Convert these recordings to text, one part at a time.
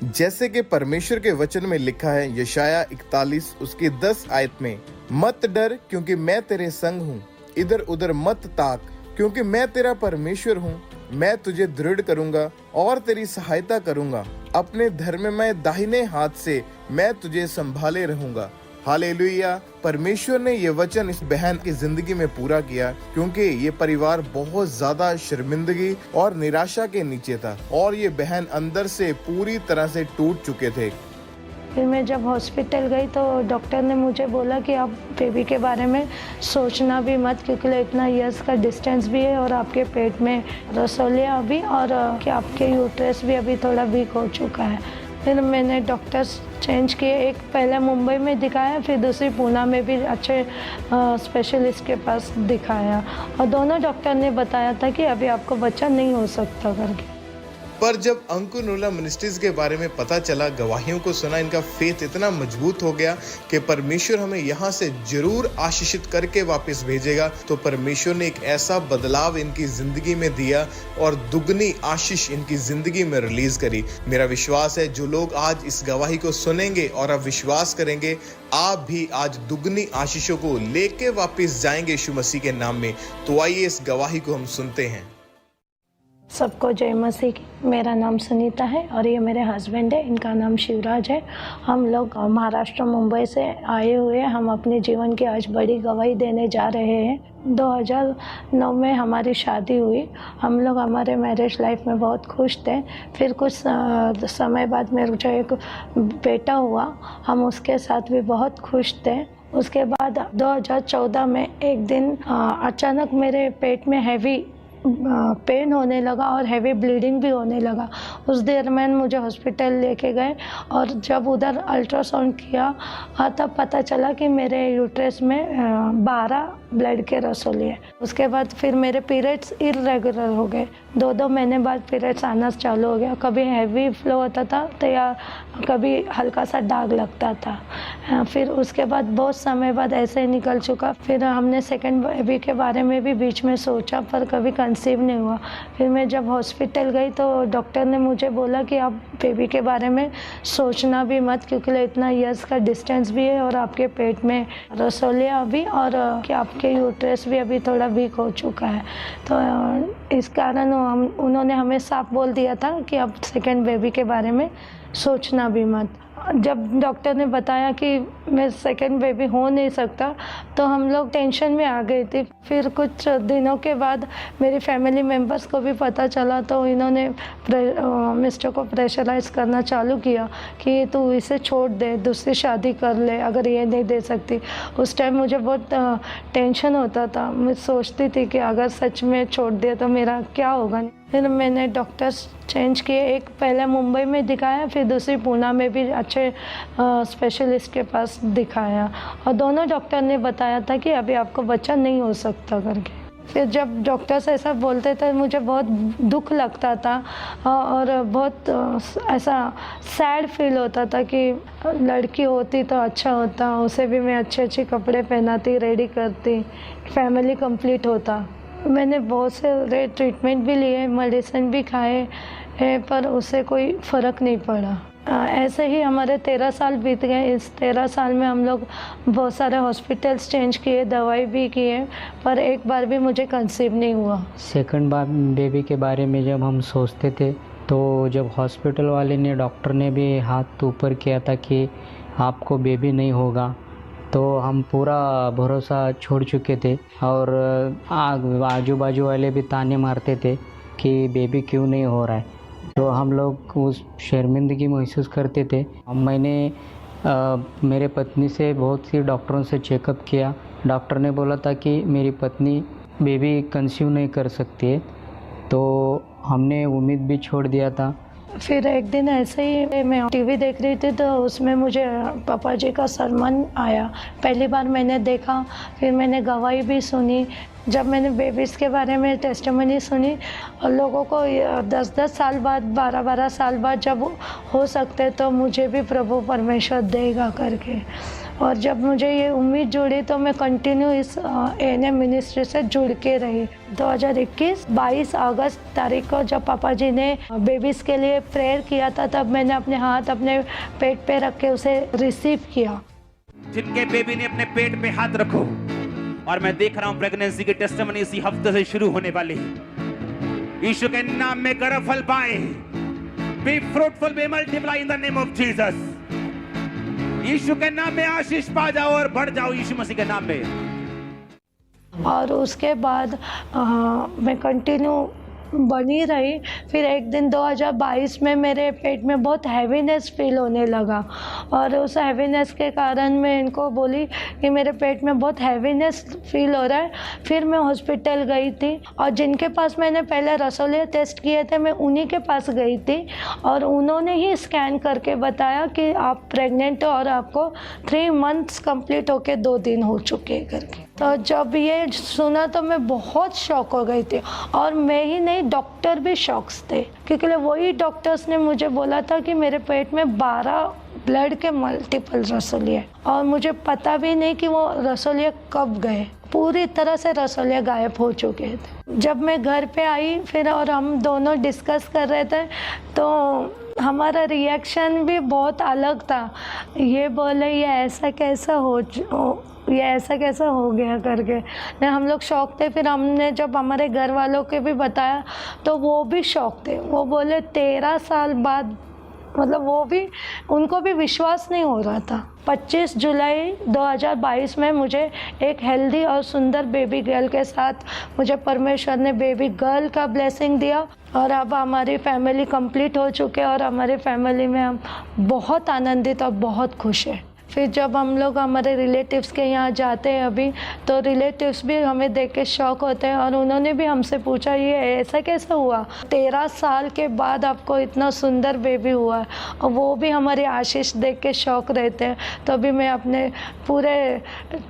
जैसे कि परमेश्वर के वचन में लिखा है यशाया 41 उसकी 10 आयत में, मत डर क्योंकि मैं तेरे संग हूँ, इधर उधर मत ताक क्योंकि मैं तेरा परमेश्वर हूँ। मैं तुझे दृढ़ करूंगा और तेरी सहायता करूंगा, अपने धर्ममय दाहिने हाथ से मैं तुझे संभाले रहूंगा। हालेलुया। परमेश्वर ने ये वचन इस बहन की जिंदगी में पूरा किया, क्योंकि ये परिवार बहुत ज्यादा शर्मिंदगी और निराशा के नीचे था और ये बहन अंदर से पूरी तरह से टूट चुके थे। फिर मैं जब हॉस्पिटल गई तो डॉक्टर ने मुझे बोला कि आप बेबी के बारे में सोचना भी मत, क्योंकि इतना ईयर्स का डिस्टेंस भी है और आपके पेट में रसोलिया अभी, और कि आपके यूट्रस भी अभी थोड़ा वीक हो चुका है। फिर मैंने डॉक्टर्स चेंज किए, एक पहले मुंबई में दिखाया, फिर दूसरी पूना में भी अच्छे स्पेशलिस्ट के पास दिखाया, और दोनों डॉक्टर ने बताया था कि अभी आपको बच्चा नहीं हो सकता करके। पर जब अंकुर नूला मिनिस्ट्रीज के बारे में पता चला, गवाहियों को सुना, इनका फेथ इतना मजबूत हो गया कि परमेश्वर हमें यहाँ से जरूर आशीषित करके वापस भेजेगा। तो परमेश्वर ने एक ऐसा बदलाव इनकी जिंदगी में दिया और दुगनी आशीष इनकी जिंदगी में रिलीज करी। मेरा विश्वास है जो लोग आज इस गवाही को सुनेंगे और आप विश्वास करेंगे, आप भी आज दुगनी आशीषों को लेके वापस जाएंगे यीशु मसीह के नाम में। तो आइए इस गवाही को हम सुनते हैं। सबको जय मसीह की। मेरा नाम सुनीता है और ये मेरे हस्बैंड है, इनका नाम शिवराज है। हम लोग महाराष्ट्र मुंबई से आए हुए हैं। हम अपने जीवन की आज बड़ी गवाही देने जा रहे हैं। 2009 में हमारी शादी हुई। हम लोग हमारे मैरिज लाइफ में बहुत खुश थे। फिर कुछ समय बाद मेरे जो एक बेटा हुआ, हम उसके साथ भी बहुत खुश थे। उसके बाद 2014 में एक दिन अचानक मेरे पेट में हैवी पेन होने लगा और हैवी ब्लीडिंग भी होने लगा। उस दरमियान मुझे हॉस्पिटल लेके गए और जब उधर अल्ट्रासाउंड किया तब पता चला कि मेरे यूट्रस में 12 ब्लड के रसोली है। उसके बाद फिर मेरे पीरियड्स इरेगुलर हो गए। 2-2 महीने बाद पीरियड्स आना चालू हो गया। कभी हैवी फ्लो होता था तो या कभी हल्का सा दाग लगता था। फिर उसके बाद बहुत समय बाद ऐसे ही निकल चुका। फिर हमने सेकंड बेबी के बारे में भी बीच में सोचा, पर कभी कंसीव नहीं हुआ। फिर मैं जब हॉस्पिटल गई तो डॉक्टर ने मुझे बोला कि आप बेबी के बारे में सोचना भी मत, क्योंकि इतना ईयर्स का डिस्टेंस भी है और आपके पेट में रसोलिया अभी, और कि आपके यूट्रस भी अभी थोड़ा वीक हो चुका है। तो इस कारण उन्होंने हमें साफ बोल दिया था कि आप सेकंड बेबी के बारे में सोचना भी मत। जब डॉक्टर ने बताया कि मैं सेकंड बेबी हो नहीं सकता तो हम लोग टेंशन में आ गए थे। फिर कुछ दिनों के बाद मेरी फैमिली मेंबर्स को भी पता चला तो इन्होंने मिस्टर को प्रेशराइज करना चालू किया कि तू इसे छोड़ दे, दूसरी शादी कर ले अगर ये नहीं दे सकती। उस टाइम मुझे बहुत टेंशन होता था। मैं सोचती थी कि अगर सच में छोड़ दिया तो मेरा क्या होगा। फिर मैंने डॉक्टर्स चेंज किए, एक पहले मुंबई में दिखाया, फिर दूसरी पूना में भी अच्छे स्पेशलिस्ट के पास दिखाया, और दोनों डॉक्टर ने बताया था कि अभी आपको बच्चा नहीं हो सकता करके। फिर जब डॉक्टर्स ऐसा बोलते थे मुझे बहुत दुख लगता था और बहुत ऐसा सैड फील होता था कि लड़की होती तो अच्छा होता, उसे भी मैं अच्छे अच्छे कपड़े पहनाती, रेडी करती, फैमिली कंप्लीट होता। मैंने बहुत से ट्रीटमेंट भी लिए, मेडिसिन भी खाए हैं, पर उससे कोई फ़र्क नहीं पड़ा। ऐसे ही हमारे 13 साल बीत गए। इस 13 साल में हम लोग बहुत सारे हॉस्पिटल्स चेंज किए, दवाई भी किए, पर एक बार भी मुझे कंसीव नहीं हुआ। सेकंड बेबी के बारे में जब हम सोचते थे तो जब हॉस्पिटल वाले ने, डॉक्टर ने भी हाथ ऊपर किया था कि आपको बेबी नहीं होगा, तो हम पूरा भरोसा छोड़ चुके थे और आजू बाजू वाले भी ताने मारते थे कि बेबी क्यों नहीं हो रहा है। तो हम लोग उस शर्मिंदगी महसूस करते थे। मैंने मेरे पत्नी से बहुत सी डॉक्टरों से चेकअप किया। डॉक्टर ने बोला था कि मेरी पत्नी बेबी कंसीव नहीं कर सकती है, तो हमने उम्मीद भी छोड़ दिया था। फिर एक दिन ऐसे ही मैं टीवी देख रही थी तो उसमें मुझे पापा जी का सरमन आया। पहली बार मैंने देखा, फिर मैंने गवाही भी सुनी। जब मैंने बेबीज़ के बारे में टेस्टिमनी सुनी और लोगों को 10-10 साल बाद 12-12 साल बाद जब हो सकते तो मुझे भी प्रभु परमेश्वर देगा करके, और जब मुझे ये उम्मीद जुड़ी तो मैं कंटिन्यू इस ANM मिनिस्ट्री से जुड़ के रही। 2021 22 अगस्त तारीख को जब पापा जी ने बेबीज़ के लिए प्रेयर किया था, तब मैंने अपने हाथ अपने पेट पे रख के उसे रिसीव किया। जिनके बेबी ने अपने पेट पे हाथ रखो, और मैं देख रहा हूं प्रेगनेंसी की टेस्टिमनी इसी हफ्ते से शुरू होने वाली है। यीशु के नाम में गर्भफल पाए, be fruitful, be multiply in the name of Jesus. यीशु के नाम में आशीष पा जाओ और बढ़ जाओ यीशु मसीह के नाम में। और उसके बाद मैं कंटिन्यू बनी रही। फिर एक दिन 2022 में मेरे पेट में बहुत हैवीनेस फील होने लगा, और उस हैवीनेस के कारण मैं इनको बोली कि मेरे पेट में बहुत हैवीनेस फील हो रहा है। फिर मैं हॉस्पिटल गई थी, और जिनके पास मैंने पहले रसोलिया टेस्ट किए थे मैं उन्हीं के पास गई थी, और उन्होंने ही स्कैन करके बताया कि आप प्रेग्नेंट हो और आपको 3 मंथ्स कंप्लीट होके 2 दिन हो चुके हैं करके। तो जब ये सुना तो मैं बहुत शॉक हो गई थी, और मैं ही नहीं डॉक्टर भी शॉक्स थे, क्योंकि वही डॉक्टर्स ने मुझे बोला था कि मेरे पेट में 12 ब्लड के मल्टीपल रसोलिया, और मुझे पता भी नहीं कि वो रसोलिया कब गए। पूरी तरह से रसोलिया गायब हो चुके थे। जब मैं घर पे आई फिर और हम दोनों डिस्कस कर रहे थे, तो हमारा रिएक्शन भी बहुत अलग था। ये बोले ये ऐसा कैसा ये ऐसा कैसा हो गया करके, नहीं हम लोग शौक थे। फिर हमने जब हमारे घर वालों के भी बताया तो वो भी शौक थे। वो बोले 13 साल बाद, मतलब वो भी, उनको भी विश्वास नहीं हो रहा था। 25 जुलाई 2022 में मुझे एक हेल्दी और सुंदर बेबी गर्ल के साथ मुझे परमेश्वर ने बेबी गर्ल का ब्लेसिंग दिया, और अब हमारी फैमिली कंप्लीट हो चुके हैं, और हमारी फैमिली में हम बहुत आनंदित और बहुत खुश हैं। फिर जब हम लोग हमारे रिलेटिव्स के यहाँ जाते हैं अभी, तो रिलेटिव्स भी हमें देख के शौक होते हैं, और उन्होंने भी हमसे पूछा ये ऐसा कैसा हुआ, 13 साल के बाद आपको इतना सुंदर बेबी हुआ है, और वो भी हमारी आशीष देख के शौक रहते हैं। तो अभी मैं अपने पूरे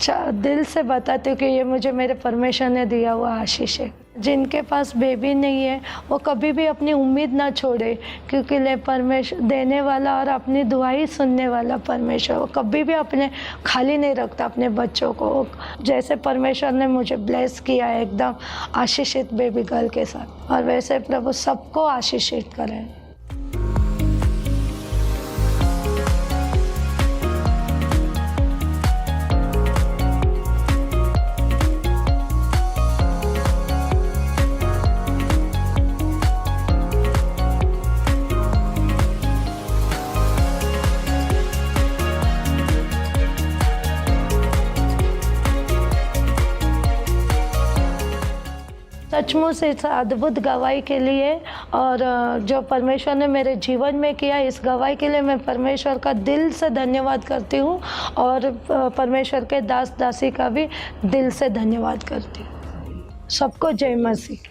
दिल से बताती हूँ कि ये मुझे मेरे परमेश्वर ने दिया हुआ आशीष है। जिनके पास बेबी नहीं है वो कभी भी अपनी उम्मीद ना छोड़े, क्योंकि ले परमेश्वर देने वाला और अपनी दुआ ही सुनने वाला परमेश्वर, वो कभी भी अपने खाली नहीं रखता अपने बच्चों को। जैसे परमेश्वर ने मुझे ब्लेस किया है एकदम आशीषित बेबी गर्ल के साथ, और वैसे प्रभु सबको आशीषित करें। सचमुच इस अद्भुत गवाही के लिए, और जो परमेश्वर ने मेरे जीवन में किया, इस गवाही के लिए मैं परमेश्वर का दिल से धन्यवाद करती हूँ, और परमेश्वर के दास दासी का भी दिल से धन्यवाद करती हूँ। सबको जय मसीह।